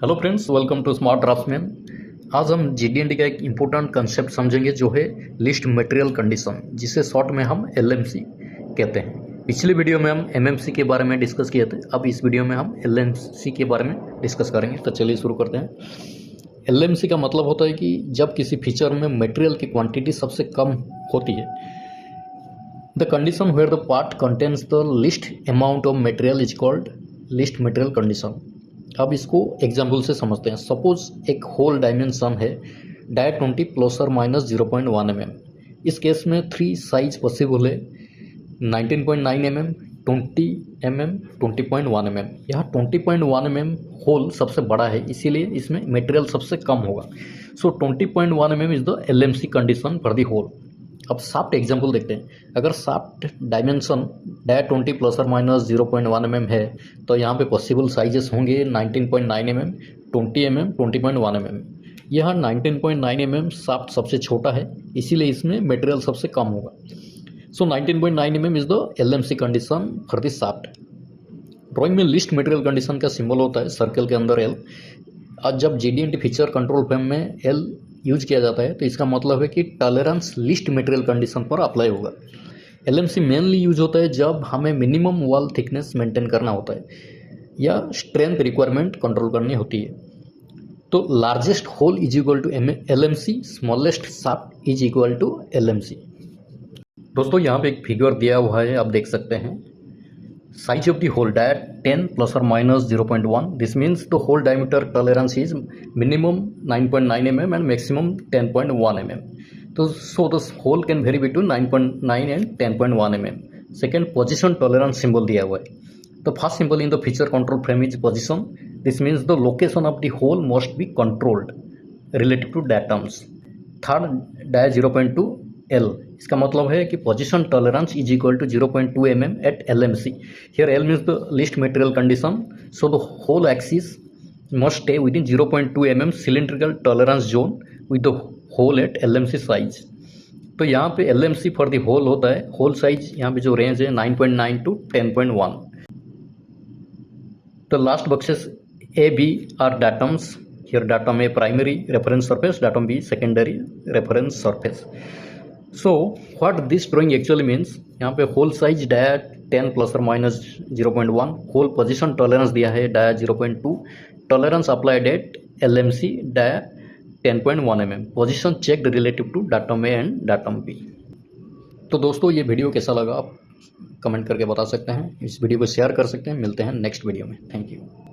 Hello friends, welcome to smart draftsman. आज हम जीडीएनडी का एक इम्पोर्टेंट कंसेप्ट समझेंगे जो है लिस्ट मटेरियल कंडीशन, जिसे शॉर्ट में हम एलएमसी कहते हैं। पिछली वीडियो में हम एमएमसी के बारे में डिस्कस किए थे, अब इस वीडियो में हम एलएमसी के बारे में डिस्कस करेंगे। तो चलिए शुरू करते हैं। एलएमसी का मतलब होता है कि जब किसी फीचर में मटेरियल की क्वांटिटी सबसे कम होती है। The condition where the part contains the least amount of material is called least material condition. अब इसको एग्जाम्पल से समझते हैं। सपोज एक होल डायमेंशन है डाय 20 प्लस और माइनस 0.1 mm। इस केस में 3 साइज पॉसिबल है 19.9 mm, 20 mm, 20.1 mm। यहाँ 20.1 mm होल सबसे बड़ा है, इसीलिए इसमें मटेरियल सबसे कम होगा। So 20.1 mm is the LMC condition for the hole. अब साफ्ट एग्जाम्पल देखते हैं। अगर साफ्ट डायमेंशन डाय 20 प्लस और माइनस 0.1 mm है तो यहाँ पे पॉसिबल साइजेस होंगे 19.9 mm, 20 mm, 20.1 mm। यहाँ 19.9 mm साफ्ट सबसे छोटा है, इसीलिए इसमें मटेरियल सबसे कम होगा। सो 19.9 mm is the LMC condition for the soft. Drawing में लिस्ट मटेरियल कंडीशन का सिंबल होता है सर्कल के अंदर एल। आज जब जीडीएनडी फीचर कंट्रोल फ्रेम में एल यूज किया जाता है तो इसका मतलब है कि टॉलरेंस लिस्ट मटेरियल कंडीशन पर अप्लाई होगा। एलएमसी मेनली यूज होता है जब हमें मिनिमम वॉल थिकनेस मेंटेन करना होता है या स्ट्रेंथ रिक्वायरमेंट कंट्रोल करनी होती है। तो largest hole is equal to LMC, smallest shaft is equal to LMC. दोस्तों यहाँ पे एक फिगर दिया हुआ है, आप देख सकते हैं। Size of the hole diet 10 plus or minus 0.1. This means the hole diameter tolerance is minimum 9.9 mm and maximum 10.1 mm. So the hole can vary between 9.9 and 10.1 mm. Second, position tolerance symbol दिया हुआ है। The first symbol in the feature control frame is position. This means the location of the hole must be controlled relative to datums. Third, dia 0.2 L, इसका मतलब है कि position tolerance is equal to 0.2 mm at LMC। Here L means the least material condition, so the hole axis must stay within 0.2 mm cylindrical tolerance zone with the hole at LMC size. तो यहाँ पे LMC for the whole होता है, hole size यहाँ पे जो range है 9.9 to 10.1। The last boxes A, B are datums. Here datum A primary reference surface, datum B secondary reference surface. So what this drawing actually means, यहाँ पे hole size dia 10 plus और minus 0.1, hole position tolerance दिया है dia 0.2, tolerance applied at LMC dia 10.1 mm, position checked relative to datum A and datum B। तो दोस्तों ये video कैसा लगा आप कमेंट करके बता सकते हैं, इस वीडियो को शेयर कर सकते हैं। मिलते हैं नेक्स्ट वीडियो में। Thank you.